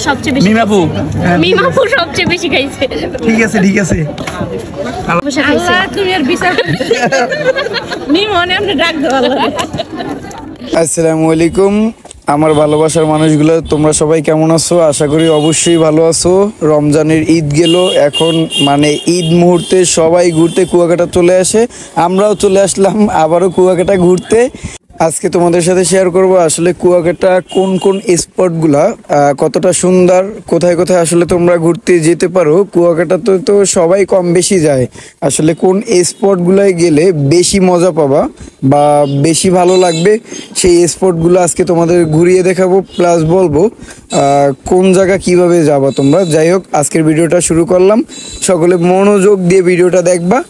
সবচেয়ে বেশি মিমাপু সবচেয়ে বেশি খাইছে। ঠিক আছে ঠিক আছে। আল্লাহ তুমি আর বিচার মিমনে আমরা ডাক দাও আল্লাহ। আসসালামু আলাইকুম আমার ভালোবাসার মানুষগুলো, তোমরা সবাই কেমন আছো? আশা করি অবশ্যই ভালো আছো। রমজানের ঈদ গেল, এখন মানে ঈদ মুহূর্তে সবাই ঘুরতে কুয়াকাটা চলে আসে, আমরাও চলে আসলাম আবারও কুয়াকাটা ঘুরতে। আজকে তোমাদের সাথে শেয়ার করব আসলে কুয়াকাটা কোন কোন স্পটগুলা কতটা সুন্দর, কোথায় কোথায় আসলে তোমরা ঘুরতে যেতে পারো। কুয়াকাটাতে তো সবাই কম বেশি যায়, আসলে কোন স্পটগুলায় গেলে বেশি মজা পাবা বা বেশি ভালো লাগবে সেই স্পটগুলো আজকে তোমাদের ঘুরিয়ে দেখাবো, প্লাস বলবো কোন জায়গা কিভাবে যাবা তোমরা। যাই হোক, আজকের ভিডিওটা শুরু করলাম, সকলে মনোযোগ দিয়ে ভিডিওটা দেখবা।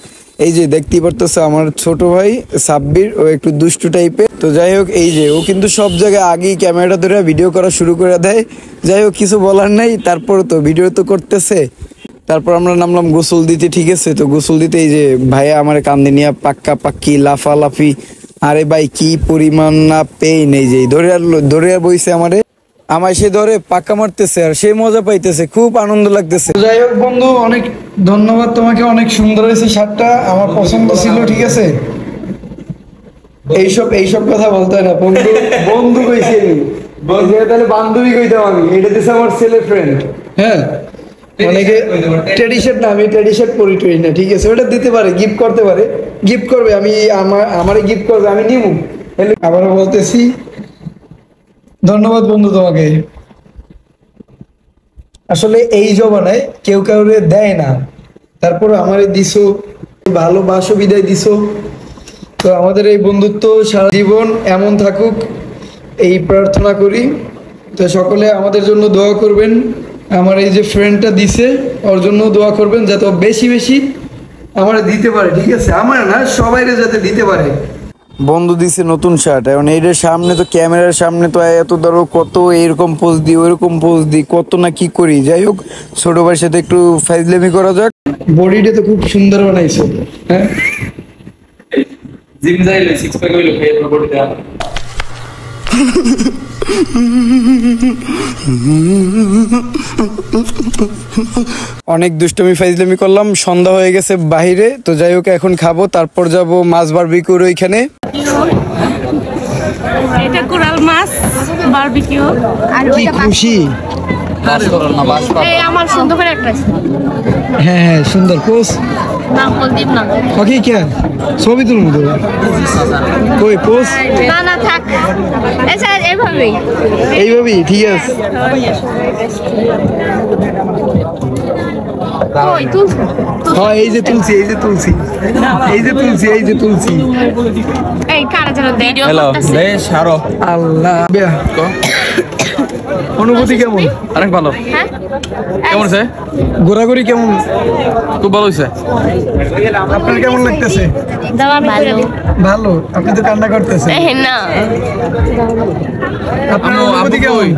এই যে দেখতেই পারতেছে আমার ছোট ভাই সাব্বির, ও একটু দুষ্টু টাইপের। তো যাই হোক, এই যে ও কিন্তু সব জায়গায় আগেই ক্যামেরাটা ধরে ভিডিও করা শুরু করে দেয়। যাই হোক, কিছু বলার নাই, তারপর তো ভিডিও তো করতেছে। তারপর আমরা নামলাম গোসল দিতে, ঠিক আছে। তো গোসল দিতে এই যে ভাইয়া আমার কান্দে নিয়ে পাক্কা পাক্কি লাফালাফি, আরে ভাই কি পরিমাণ না পেইন, এই যে ধরে আর বইছে আমায় সে ধরে পাক্কা মারতেছে আর সে মজা পাইতেছে, খুব আনন্দ লাগতেছে। যাই হোক বন্ধু, অনেক ধন্যবাদ তোমাকে, অনেক সুন্দর হয়েছে শার্টটা, আমার পছন্দ ছিল, ঠিক আছে। এইসব কথা বলতে হয় না, বন্ধু বন্ধু কইছি আমি, তাহলে বান্ধবী কইতাম আমি। এটা দিছে আমার ছেলে ফ্রেন্ড, হ্যাঁ। অনেকে টেডি শার্ট না, আমি টেডি শার্ট পরি টরি না, ঠিক আছে। ওটা দিতে পারে, গিফট করতে পারে, গিফট করবে, আমি আমারে গিফট করবে, আমি নিবো। আবারও বলতেছি ধন্যবাদ বন্ধু তোমাকে। আসলে এই জমানায় কেউ কাউরে দেয় না, তারপর আমারে দিছো, ভালোবাসো বিদায় দিছো। তো আমাদের এই বন্ধুত্ব সারা জীবন এমন থাকুক এই প্রার্থনা করি। তো সকলে আমাদের জন্য দোয়া করবেন, আমার এই যে ফ্রেন্ডটা দিছে ওর জন্য দোয়া করবেন, যাতে ও বেশি বেশি আমার দিতে পারে, ঠিক আছে। আমার না, সবাইরে যাতে দিতে পারে। বন্ধু দিছে নতুন শার্ট, এখন এইটার সামনে তো ক্যামেরার সামনে তো এত ধরো কত এরকম পোজ দিই ওইরকম পোজ দিই, কত না কি করি। যাই হোক, ছোট ভাইয়ের সাথে একটু ফাইজলামি করা যাক। বডিটা তো খুব সুন্দর বানাইছো, হ্যাঁ। জিম যাইলে সিক্স প্যাক হইলো, খেয়ে বডিটা অনেক দুষ্টমি ফাইজলামি করলাম, সন্ধ্যা হয়ে গেছে বাহিরে। তো যাই হোক, এখন খাবো, তারপর যাব মাছ বারবিকিউর ওইখানে। এটা কোরাল মাছ বারবিকিউ, আর কি খুশি। এই আমার সুন্দর করে একটা হ্যাঁ হ্যাঁ, সুন্দর পোজ। না বলদিন না ওকে, কে ছবি তুলবো তো, কই পোজ? না না থাক, আচ্ছা এইভাবেই এইভাবেই ঠিক আছে। কই তুই হ্যাঁ, এই যে তুলছি, এই যে তুলছি, এই যে তুলছি, এই যে তুলছি। এই কারা যেন ভিডিও করতেছে। আল্লাহ, অনুভূতি কেমন? অনেক ভালো। হ্যাঁ কেমন আছে? ঘোরাঘুরি কেমন? খুব ভালো হয়েছে। আপনার কেমন লাগতেছে? দাও ভালো ভালো। আপনি তো কান্না করতেছেন, না আপনার অনুভূতি কেমন?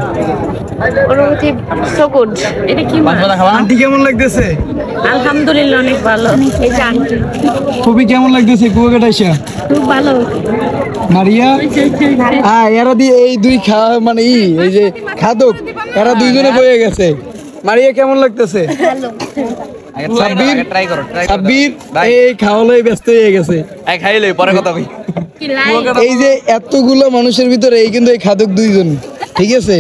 অনুভূতি সো গুড। এটা কি মাছ? আন্টি কেমন লাগতেছে? আলহামদুলিল্লাহ অনেক ভালো। এই যে আন্টি খুবই কেমন লাগতেছে কুয়াকাটা এসে? খুব ভালো। মারিয়া এরা দিয়ে এই দুই মানে এই যে খাদক, এরা দুইজনে বয়ে গেছে। মারিয়া কেমন লাগতেছে? সাব্বির এই খাওয়ালাই ব্যস্ত হয়ে গেছে, খাইলে পরে কথা কই। এই যে এতগুলো মানুষের ভিতরে এই কিন্তু এই খাদক দুইজন, ঠিক আছে।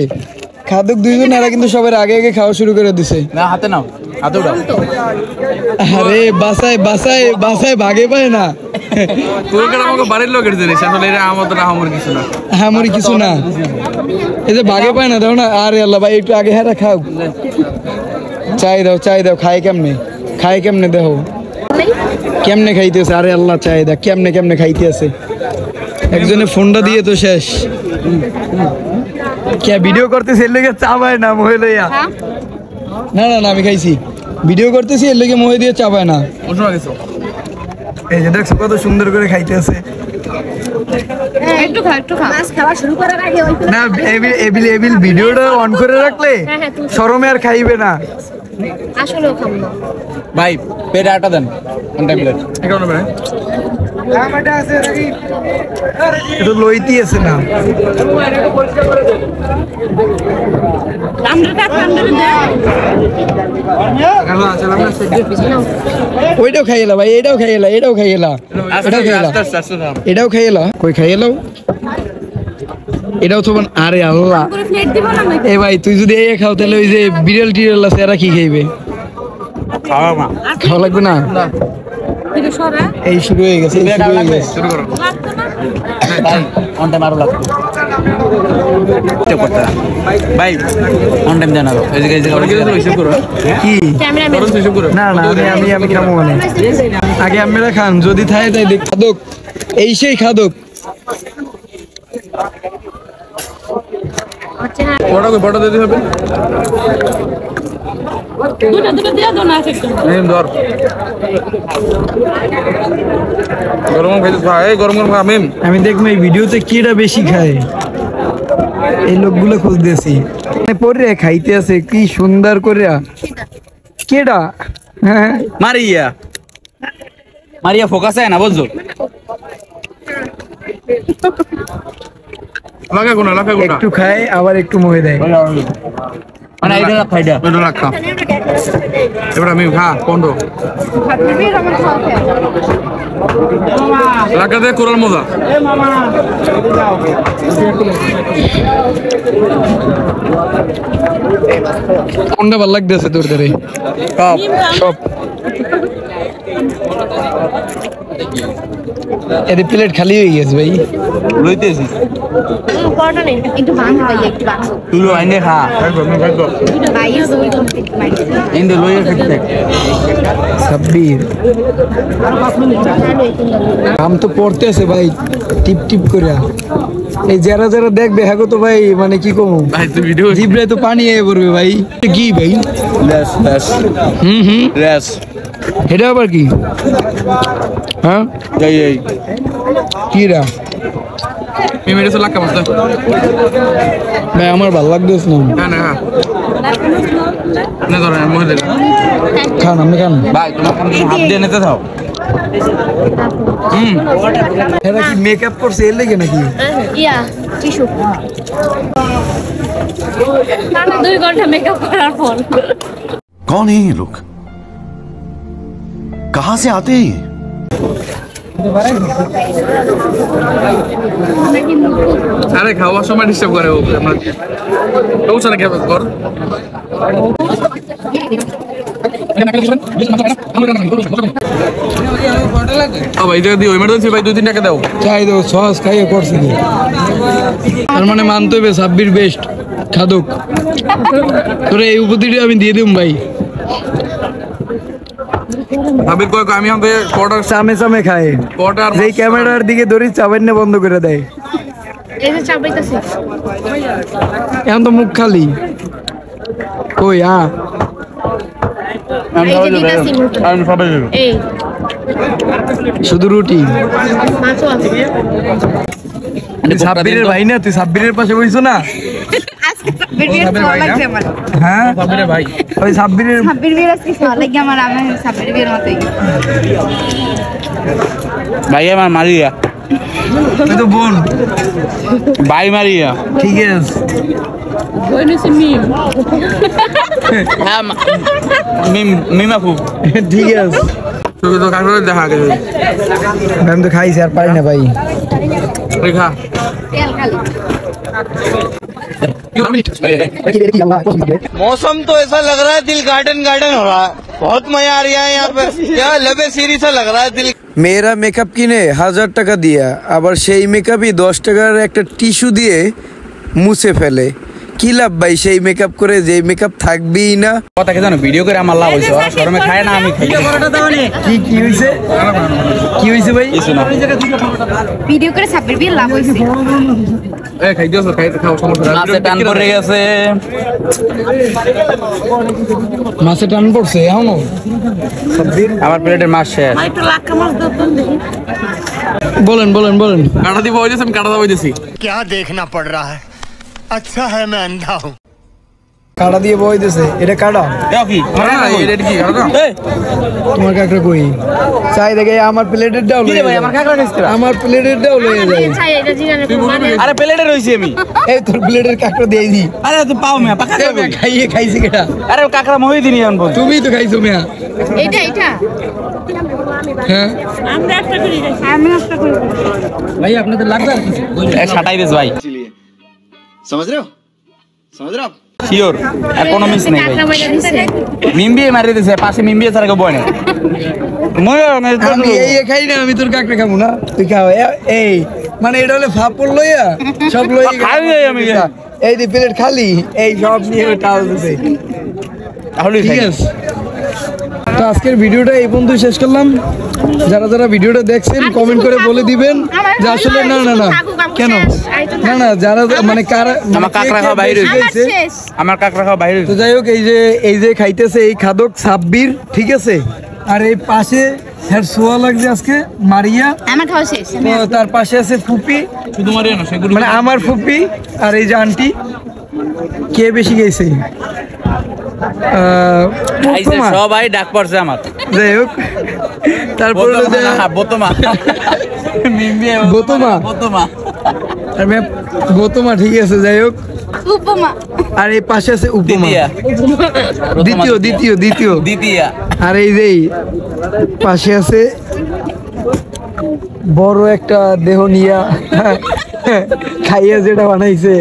খাদক দুইজন, এরা কিন্তু সবার আগে আগে খাওয়া শুরু করে দিছে। না হাতে নাও, হাতে উঠাও। আরে বাসায় বাসায় বাসায় ভাগে পায় না। কুয়াকাটা আমাকে বাড়ির লোকের জিনিস, আসলে এটা আমাদের আমার কিছু না, হামরি কিছু না। এই যে ভাগে পায় না, দাও না। আরে আল্লাহ ভাই, একটু আগে হেরা খাও। চাই দাও, খায় কেমনে দেখো কেমনে খাইতেছে। আরে আল্লাহ, চাই দাও কেমনে খাইতে আছে। একজনে ফোনটা দিয়ে তো শেষ। কে ভিডিও করতেছে এর লেগে চাবায় না মোহে লইয়া? না না না, আমি খাইছি, ভিডিও করতেছি এর লেগে মোহে দিয়ে চাবায় না। এই যে দেখছো কত সুন্দর করে খাইতে আছে। একটু খা মাছ খাওয়া শুরু করার আগে না, এবিল ভিডিওটা অন করে রাখলে শরমে আর খাইবে না। আসলেও খাবো না ভাই। পেটে আটা দেন, কোন ট্যাবলেট? এটা লইতে আছে না আমরা টাকা আমরা ওইটাও খাইলা ভাই, এটাও খাইলা, এটাও খাইলা, এটাও খাইলা, এটাও খাইলা, কই খাইলাও এটাও তো আরে আল্লাহ। করে প্লেট দিব না নাকি? এ ভাই তুই যদি এই খাও তাহলে ওই যে বিড়াল টিড়াল আছে এরা কি খাইবে? খাওয়া লাগবে না? এটা সরা এই শুরু হয়ে গেছে, এই শুরু হয়ে গেছে। শুরু করো। লাগতো না? ভাই অন টাইম দেন আরো এই যে ওরা কি রিসিভ করো? কি ক্যামেরাম্যান ওরা রিসিভ করো। না না আমি খাবো মানে আগে আপনারা খান, যদি থাকে তাই দেখ। খাদক এই সেই খাদক। বড় দিতে হবে। দুটো দিয়ে দাও না একটু। নিম ধর। গরম খাইতে খা, এই গরম খা মিম। আমি দেখবো এই ভিডিওতে কেটা বেশি খায়, এই লোকগুলো খুঁজতেছি। পরে খাইতে আছে কি সুন্দর করে কেডা। হ্যাঁ মারিয়া ফোকাস হয় না বুঝছো লাগা কোনা। একটু খায় আবার একটু মুখে দেয়। মানে এটা ফাইডা এটা রাখা। এবার আমি খা 15 লাগা দে কোরাল মজা। কোনটা ভালো লাগতেছে তোর কাছে? সব এদের প্লেট খালি হয়ে গেছে ভাই। লইতেছি পরোটা নেই একটু ভাঙো ভাই একটু ভাঙো তুলো আইনে খা ভাই ওই তো ভাই ইন্দু লইয়ে খেতে সাব্বির আম তো পড়তে আছে ভাই টিপ টিপ করে। এই যারা যারা দেখবে হ্যাঁ তো ভাই মানে কি কমু, ভাই তুই ভিডিও জিব্রায় তো পানি এসে পড়বে ভাই। কি ভাই? লেস হুম লেস এটা আবার কি? হ্যাঁ এই কি রা মিম এটা লাগা মজা। ভাই আমার ভালো লাগতেছে না। না না ধর আমি মহিলা খান আপনি খান। ভাই তোমার হাত দিয়ে নিতে দাও এরা কি মেকআপ করছে এর লেগে নাকি? ইয়া টিস্যু 2 ঘন্টা মেকআপ করার পর कौन है ये लोग? कहां से आते हैं ये? আরে খাওয়ার সময় ডিস্টার্ব করে ও আমরা পৌঁছানো কি হবে কর। ভাই যদি ইমার্জেন্সি ভাই 2-3 টাকা দাও। চাই দাও সস খাইয়ে করছে কি? তার মানে মানতে হবে সাব্বির বেস্ট খাদক। তোরে এই উপতিটা আমি দিয়ে দিম ভাই। ভাবির কয় আমি আমাদের কোয়ার্টার চামে চামে খায়, কোয়ার্টার যেই ক্যামেরার দিকে ধরি চাবেন না বন্ধ করে দেয়। এই যে চাপাইতেছি এখন তো মুখ খালি। কই এই যে দিতাছি আমি সবাই এই শুধু রুটি। মাছও আছে সাব্বিরের ভাই না, তুই সাব্বিরের পাশে বইছো না? আজকে ভিডিও ভালো লাগছে আমার হ্যাঁ সাবিরে ভাই ওই সাব্বিরের সাব্বির বিয়ের আজকে ভালো লাগে আমার আমি সাব্বির বিয়ের মতই ভাই আমার মারিয়া তুই তো বোন। ভাই মারিয়া ঠিক আছে বইনেছি মিম মিমাফু ঠিক আছে। তুই তো কাকড়ে দেখা গেছে আমি তো খাইছি আর পারি না ভাই। তুই খা। তেল খালি मौसम तो ऐसा लग रहा है दिल गार्डन गार्डन हो रहा है बहुत मजा आ रहा है यहाँ पे यहाँ लबे सीरी सा लग रहा है दिल মেয়েরা মেকআপ কিনে 1000 টাকা দিয়া, আবার সেই মেকআপই 10 টাকার একটা টিস্যু দিয়ে মুছে ফেলে। কি লাভ ভাই সেই মেকআপ করে, যে মেকআপ থাকবেই না। কথা কি জানো ভিডিও করে আমার লাভ হয়েছে ওরা শরমে খায় না আমি খাই কি হইছে কি হইছে ভাই? ভিডিও করে সাব্বির বিয়ের লাভ হইছে এ খাই দিও খাইতে খাও সমস্যা নাই। নাচে টান পড়ে গেছে মাছে টান পড়ছে এখনো? আমার প্লেটের মাছ শেষ একটু লাক্কা মাছ দাও তো দেখি। বলেন বলেন বলেন। কাটা দিব হইছে আমি কাটা দাও হইছি। क्या देखना पड़ रहा है? अच्छा है मैं अंधा हूँ। কাটা দিয়ে বই দিছে এটা কাটা তোমার কাকড়া কই চাই দেখে আমার প্লেটের ডাউল আমার প্লেটের ডাউল হয়ে যায় আরে প্লেটে রইছি আমি এই তোর প্লেটের কাকড়া দিয়ে দি আরে তুই পাও মিয়া পাকা খাইয়ে খাইছি কেটা আরে কাকড়া মই দিনি আনবো তুমি তো খাইছো মিয়া এটা হ্যাঁ আমরা একটা করে খাইছি। আমি নষ্ট করব ভাই আপনাদের লাগবে আর কিছু ছাটাই দেস ভাই समझ रहे हो समझ रहे हो आप শিওর ইকোনমিক্স নেই ভাই কাকড়া মাইরা দিছে মিম্বিয়ে মারি দিছে পাশে মিম্বিয়ে ছাড়া কেউ বয় না আমি এই খাই না আমি তোর কাকড়া খাবো না তুই খাও এই মানে এটা হলে ফাপড় লইয়া সব লই খাই যাই আমি এই যে প্লেট খালি এই সব নিয়ে টাল দিছে তাহলে ঠিক আছে তো আজকের ভিডিওটা এই পর্যন্ত শেষ করলাম যারা যারা ভিডিওটা দেখছেন কমেন্ট করে বলে দিবেন যে আসলে না না না কেন না না যারা মানে কারা আমার কাকড়া খাওয়া বাইরে হয়েছে আমার কাকড়া খাওয়া বাইরে তো যাই হোক এই যে খাইতেছে এই খাদক সাব্বির ঠিক আছে আর এই পাশে হ্যাঁ সোয়া লাগছে আজকে মারিয়া আমার খাওয়া শেষ তো তার পাশে আছে ফুপি শুধু মারিয়া না সেগুলো মানে আমার ফুপি আর এই যে আন্টি কে বেশি গেছে প্রথমা। সবাই ডাক পড়ছে আমার যাই হোক তারপরে বোতমা মিম্বিয়ে বোতমা বোতমা আর ম্যাম গৌতমা ঠিক আছে যাই হোক উপমা আর এই পাশে আছে উপমা দ্বিতীয়া দ্বিতীয় দ্বিতীয়া আর এই যে পাশে আছে বড় একটা দেহ নিয়া খাইয়া যেটা বানাইছে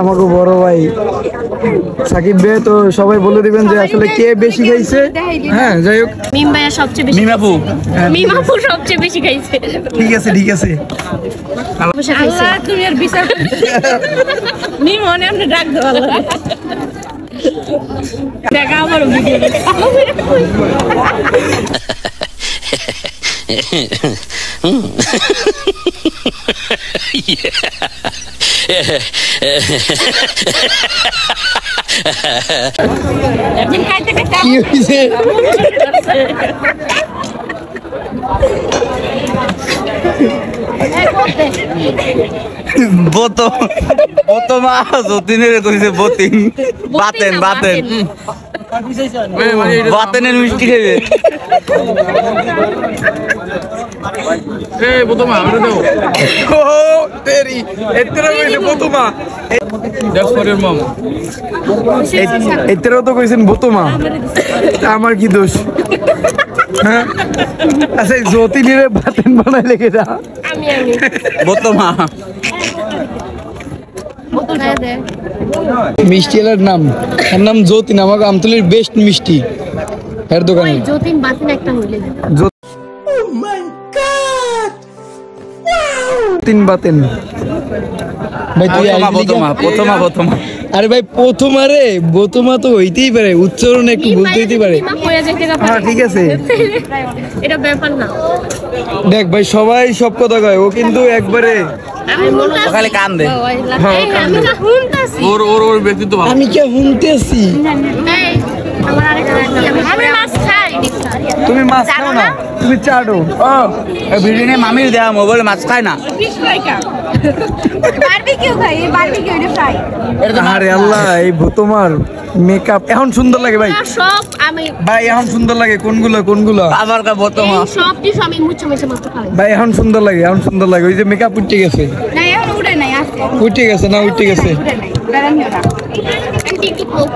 আমাকে বড় ভাই সাকিব ভাই তো সবাই বলে দিবেন যে আসলে কে বেশি খাইছে হ্যাঁ যাই হোক মিম ভাইয়া সবচেয়ে বেশি মিমাপু মিমাপু সবচেয়ে বেশি খাইছে ঠিক আছে আল্লাহ তুমি আর বিচার মিম মনে আমরা ডাক দাও আল্লাহ দেখা আমার ভিডিও এখন খাইতে খাইতে কি হয়েছে বোতমা যতীনের কইছে বতিন বাতেন বাতেনের মিষ্টি খাইবে বোতমা আমরা দাও ও তেরি এতরা কইছে বোতমা দ্যাটস ফর ইওর মম এতরাও তো কইছেন বোতমা আমার কি দোষ হ্যাঁ আচ্ছা জ্যোতিনিরে বাতেন বানাই লেগে যা বোতমা মিষ্টি এলার নাম এর নাম জ্যোতিন আমাকে আমতলির বেস্ট মিষ্টি এর দোকানে যতীন বাতিন একটা হইলে তিন বাতেন ভাই তুই বোতমা আরে ভাই প্রথমা রে বোতমা তো হইতেই পারে উচ্চারণ একটু ভুলতে হইতেই পারে হ্যাঁ ঠিক আছে এটা ব্যাপার না দেখ ভাই সবাই সব কথা কয় ও কিন্তু একবারে খালি কান দে আমি না শুনতাছি ওর ব্যক্তিত্ব ভালো আমি কে শুনতেছি আমার আরেকটা আমি মাছ খাই তুমি মাছ খাও না তুমি চাটো ভিডিও মামির দেয়া মোবাইল মাছ খায় না ফিশ ফ্রাই কা বারবিকিউ খাই বারবিকিউ এটা ফ্রাই আরে আল্লাহ এই তোমার মেকআপ এখন সুন্দর লাগে ভাই সব আমি ভাই এখন সুন্দর লাগে কোনগুলো আমার কা বোতমা সব কিছু আমি মুছে মাত্র খাই ভাই এখন সুন্দর লাগে ওই যে মেকআপ উঠে গেছে না এখন উড়ে নাই আজকে উঠে গেছে উড়ে নাই বেরানিও না আন্টি একটু পোক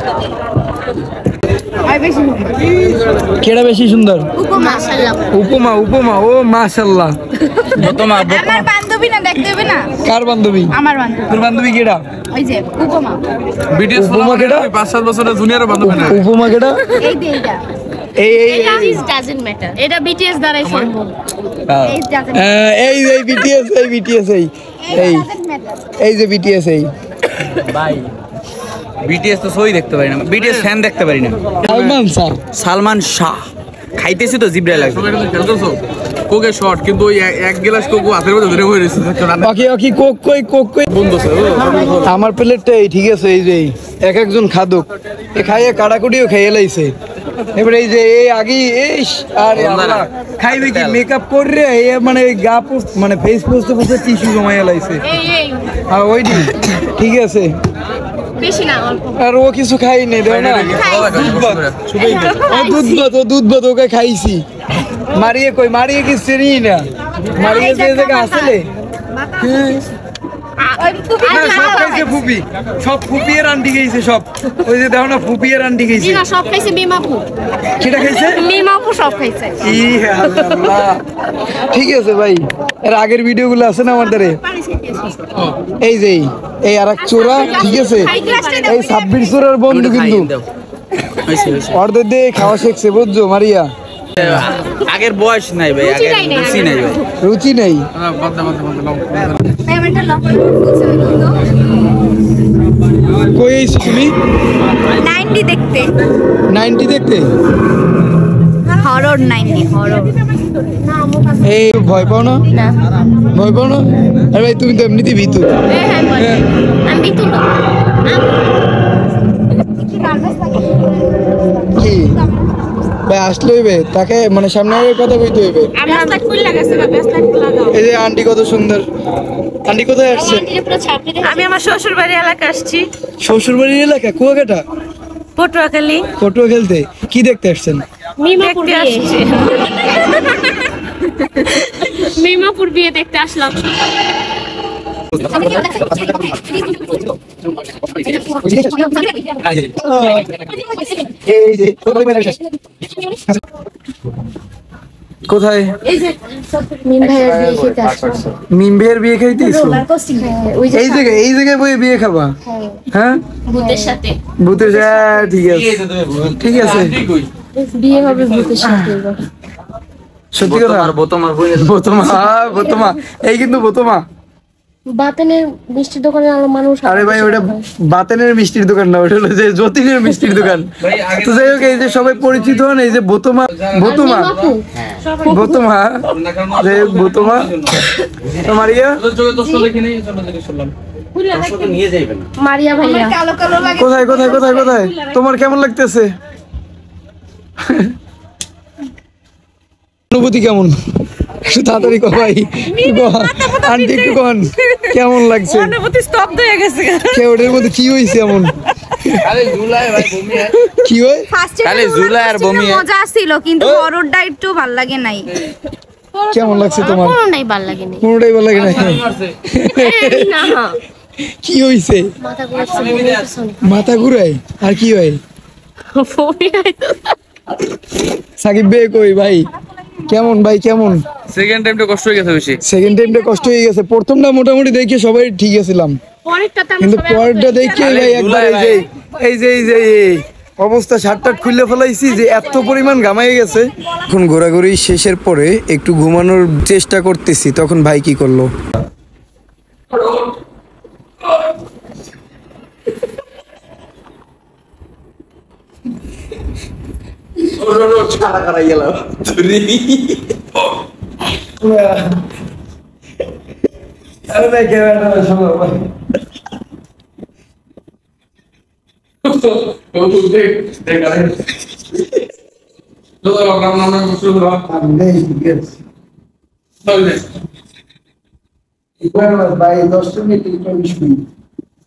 আর বেশি কেডা বেশি সুন্দর উপমা উপমা ও মাশাআল্লাহ বোতমা আমার বান্ধবী না দেখতে হবে না কার বান্ধবী আমার বান্ধবী তোর বান্ধবী কেডা ওই যে উপমা বিটিএস উপমা কেডা? 5-7 বছরের জুনিয়র বান্ধবী না উপমা কেডা এই যে এইটা এই দিস ডাজন্ট ম্যাটার এটা বিটিএস দ্বারাই সম্ভব এই ডাজেন্ট এই বিটিএস এই যে বিটিএস এই ভাই বিটিএস তো সই দেখতে পারি না বিটিএস ফ্যান দেখতে পারি না সালমান স্যার সালমান শাহ খাইতেছি তো জিব্রাইল লাগছে সবাই এটা খেয়াল করছো কোকে শর্ট কিন্তু ওই এক গ্লাস কোকো হাতের মধ্যে ধরে হয়ে রয়েছে বাকি কোক কই বন্ধু স্যার আমার প্লেটটাই ঠিক আছে এই যে এক একজন খাদক এ খাইয়ে কাটাকুটিও খাইয়ে লাইছে এবারে এই যে এই আগে আরে আল্লাহ খাইবে কি মেকআপ করে এ মানে গা পোস্ট মানে ফেস পোস্ট টিস্যু জমাইয়া লাইছে এই আর ওইটি ঠিক আছে বেশি না অল্প। আর ও কিছু খাইনি দেও না দুধ ভাত ওকে খাইছি মারিয়ে কই মারিয়ে কি চিনি না মারিয়ে যে জায়গা আসলে সব খাইছে ফুপি সব ফুপিয়ে রান্ডি গেছে সব ওই যে দেখো না ফুপিয়ে রান্ডি গেছে না সব খাইছে মিমাপু। কিটা খাইছে মিমাপু সব খাইছে। ই আল্লাহ ঠিক আছে ভাই এর আগের ভিডিওগুলো আছে না আমাদের এই যে এই আরেক চোরা ঠিক আছে এই 26 চোরার বন্ধু কিন্তু অর্ধেক দিয়ে খাওয়া শিখছে বুঝছো মারিয়া আগের বয়স নাই ভাই আগের রুচি নাই ভাই রুচি নেই পেমেন্টটা লক কই আইছো তুমি 90 দেখতে 90 দেখতে হরর 90 হরর। এই ভয় পাও না ভয় পাও না আরে ভাই তুমি তো এমনিতেই ভীতু হ্যাঁ আমি বিতু না কি ভাই আসলে হইবে তাকে মানে সামনে কথা কইতে হইবে আমরা লাগ ফুল লাগাছে না বেশ লাগ লাগাও। এই যে আন্টি কত সুন্দর আন্টি কোথায় আসছেন আমি আমার শ্বশুর বাড়ি এলাকা আসছি শ্বশুর বাড়ির এলাকা কুয়াকাটা পটুয়াখালী পটুয়া খেলতে কি দেখতে আসছেন মিমাপুর দেখতে আসছি মিমাপুর বিয়ে দেখতে আসলাম। কোথায় মিম ভাইয়ের বিয়ে খেতে আসলাম। মিম ভাইয়ের বিয়ে খাইতেছো ওই যে এই জায়গায় বই বিয়ে খাবা হ্যাঁ ভূতের সাথে ভূতের ঠিক আছে ঠিক আছে বিয়ে হবে ভূতের সাথে। সত্যি কথা বোতমা এই কিন্তু বোতমা বাতেনের মিষ্টির দোকানে আলো মানুষ। আরে ভাই ওটা বাতেনের মিষ্টির দোকান না ওটা হলো যে যতীনের মিষ্টির দোকান তো যাই হোক এই যে সবাই পরিচিত হন এই যে বোতমা যাই হোক বোতমা তো মারিয়া মারিয়া ভাইয়া কোথায় কোথায় কোথায় কোথায় তোমার কেমন লাগতেছে অনুভূতি কেমন একটু তাড়াতাড়ি কো ভাই আন্টি একটু কন কেমন লাগছে অনুভূতি স্তব্ধ হয়ে গেছে ওটার মধ্যে কি হয়েছে এমন কি হয় খালি জুলাই আর বমি মজা ছিল কিন্তু হররটা একটু ভাল লাগে নাই। কেমন লাগছে তোমার কোনটাই ভাল লাগে নাই। কোনটাই ভালো লাগে না না কি হয়েছে মাথা ঘুরাচ্ছে মাথা ঘুরায় আর কি হয় সাকিব বে কই ভাই কেমন ভাই কেমন সেকেন্ড টাইমটা কষ্ট হয়ে গেছে বেশি সেকেন্ড টাইমটা কষ্ট হয়ে গেছে প্রথমটা মোটামুটি দেখে সবাই ঠিক আছিলাম কিন্তু পরেরটা দেখে ভাই একবার এই অবস্থা শার্টটা খুলে ফেলাইছি যে এত পরিমাণ ঘামাই গেছে এখন ঘোরাঘুরি শেষের পরে একটু ঘুমানোর চেষ্টা করতেছি তখন ভাই কি করলো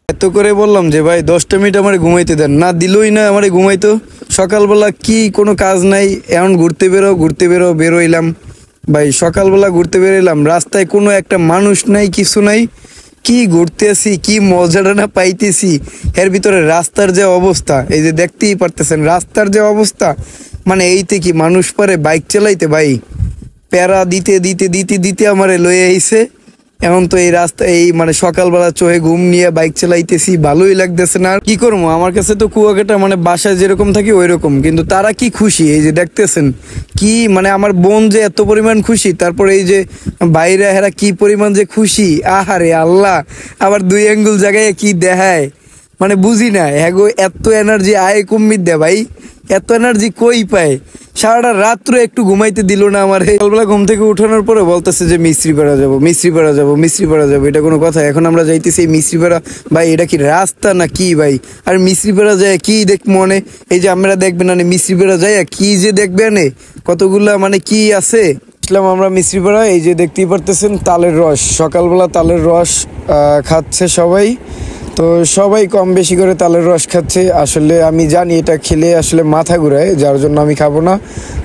এত করে বললাম যে ভাই 10টা মিনিট আমার ঘুমাইতে দেন না দিলই না আমার ঘুমাইতো সকালবেলা কি কোনো কাজ নাই এখন ঘুরতে বেরোইলাম ভাই সকালবেলা ঘুরতে বেরোইলাম রাস্তায় কোনো একটা মানুষ নাই কিছু নাই কি ঘুরতে আসি কি মজাটা না পাইতেছি এর ভিতরে রাস্তার যে অবস্থা এই যে দেখতেই পারতেছেন রাস্তার যে অবস্থা মানে এইতে কি মানুষ পারে বাইক চালাইতে ভাই প্যারা দিতে আমারে লয়ে আইছে এখন তো এই রাস্তা এই মানে সকালবেলা চোহে ঘুম নিয়ে বাইক চালাইতেছি ভালোই লাগতেছে না আর কি করবো আমার কাছে তো কুয়াকাটা মানে বাসায় যেরকম থাকি ওই রকম কিন্তু তারা কি খুশি এই যে দেখতেছেন কি মানে আমার বোন যে এত পরিমাণ খুশি তারপর এই যে বাইরে হেরা কি পরিমাণ যে খুশি আহারে আল্লাহ আবার 2 আঙ্গুল জায়গায় কি দেখায় মানে বুঝি না হ্যাগো এত এনার্জি আয় কুম্মির দে ভাই এত এনার্জি কই পায় সারাটা রাত্র একটু ঘুমাইতে দিল না আমার সকালবেলা ঘুম থেকে উঠানোর পরে বলতেছে যে মিস্ত্রিপাড়া যাবো এটা কোনো কথা এখন আমরা যাইতেছি মিস্ত্রিপাড়া ভাই এটা কি রাস্তা না কি ভাই আর মিস্ত্রিপাড়া যায় কি দেখ মনে এই যে আমরা দেখবেন না মিস্ত্রিপাড়া যায় কি যে দেখবেন কতগুলা মানে কি আছে ইসলাম আমরা মিস্ত্রিপাড়া এই যে দেখতেই পারতেছেন তালের রস সকালবেলা তালের রস খাচ্ছে সবাই তো সবাই কম বেশি করে তালের রস খাচ্ছে। আসলে আমি জানি এটা খেলে আসলে মাথা ঘুরায়, যার জন্য আমি খাবো না।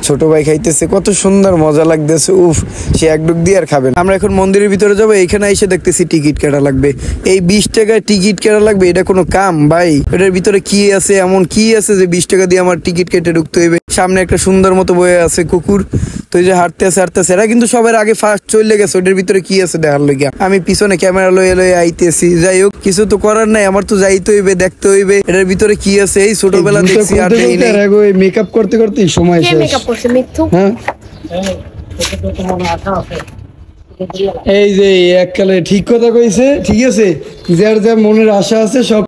ছোট ভাই খাইতেছে, কত সুন্দর মজা লাগতেছে, উফ, সে এক ডুক দিয়ে আর খাবেন। আমরা এখন মন্দিরের ভিতরে যাবো, এইখানে এসে দেখতেছি টিকিট কাটা লাগবে। এই 20 টাকায় টিকিট কাটা লাগবে, এটা কোনো কাম ভাই? এটার ভিতরে কি আছে, এমন কি আছে যে 20 টাকা দিয়ে আমার টিকিট কেটে ঢুকতে হইবে? সামনে একটা সুন্দর মতো বয়ে আছে কুকুর, তো এই যে হাঁটতেছে এরা কিন্তু সবার আগে ফার্স্ট চলে গেছে। ওটার ভিতরে কি আছে দেখার লইগা আমি পিছনে ক্যামেরা লয়ে আইতেছি। যাই হোক, কিছু তো করার নাই, আমার তো যাইতে হইবে, দেখতে হইবে এটার ভিতরে কি আছে। এই ছোটবেলা দেখছি আর দেই নাই। মেকআপ করতে করতে সময় কে শেষ। মেকআপ করছে মিথ্যু? হ্যাঁ, এই যে এককালে ঠিক কথা কইছে। ঠিক আছে, যার যা মনের আশা আছে সব,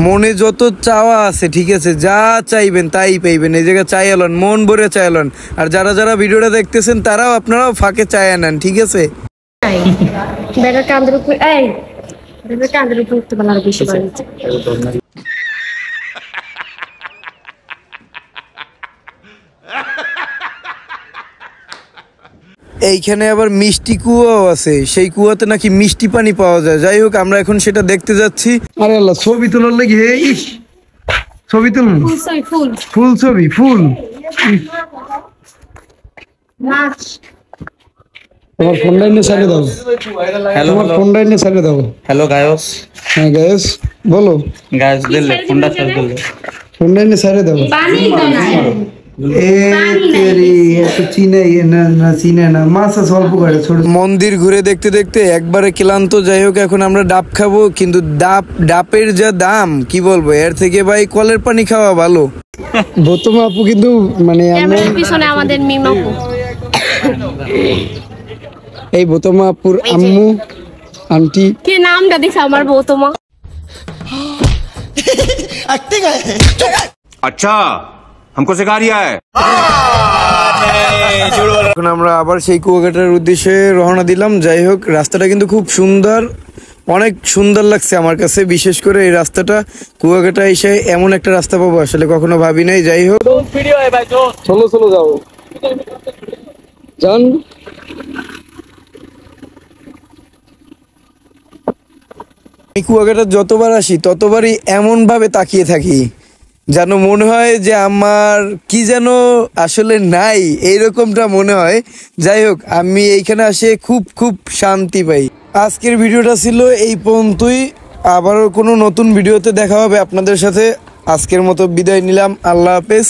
মনে যত চাওয়া আছে, ঠিক আছে, যা চাইবেন তাই পাইবেন। এই জায়গায় চাই আলন, মন ভরে চাই আলন। আর যারা যারা ভিডিওটা দেখতেছেন তারাও আপনারাও ফাঁকে চাই আনেন, ঠিক আছে? বেটার কান্দের উপর এই বেটার কান্দের উপর উঠতে পারলে আরো বেশি বাড়িছে। এইখানে আবার মিষ্টি কুয়াও আছে, সেই কুয়াতে নাকি মিষ্টি পানি পাওয়া যায়। যাই হোক, আমরা এখন সেটা দেখতে যাচ্ছি। আরে আল্লাহ, ছবি তোলার লাগি হে, ইস, ছবি তুলুন, ফুল ফুল ছবি, ফুল। নাচ তোমার ফোন লাইনে সাইডে দাও, তোমার ফোন লাইনে সাইডে দাও। हेलो गायोस হ্যাঁ গায়েস, বলো। गाइस दिल ले फुंडा चल दिल ले ফোন লাইনে সাইডে দাও। পানি তো না মন্দির ঘুরে দেখতে দেখতে একবারে ক্লান্ত। যাই হোক, এখন আমরা ডাব খাবো, কিন্তু ডাবের যা দাম কি বলবো, এর থেকে ভাই কলের পানি খাওয়া ভালো। গৌতম আপু কিন্তু মানে ক্যামেরার পিছনে আমাদের মিমাপু। এই গৌতম আপুর আম্মু আন্টি কি নামটা দিছে আমার বৌতমা? अच्छा हमको सिखा रिया है। এখন আমরা আবার সেই কুয়াকাটার উদ্দেশ্যে রওনা দিলাম। যাই হোক, রাস্তাটা কিন্তু খুব সুন্দর, অনেক সুন্দর লাগছে আমার কাছে। বিশেষ করে এই রাস্তাটা, কুয়াকাটা এসে এমন একটা রাস্তা পাবো আসলে কখনো ভাবি নাই। যাই হোক, চলো চলো যাও জান। এই কুয়াকাটা যতবার আসি ততবারই এমন ভাবে তাকিয়ে থাকি, যেন মনে হয় যে আমার কি যেন আসলে নাই, এইরকমটা মনে হয়। যাই হোক, আমি এইখানে আসে খুব খুব শান্তি পাই। আজকের ভিডিওটা ছিল এই পর্যন্তই, আবারও কোনো নতুন ভিডিওতে দেখা হবে আপনাদের সাথে। আজকের মতো বিদায় নিলাম, আল্লাহ হাফেজ।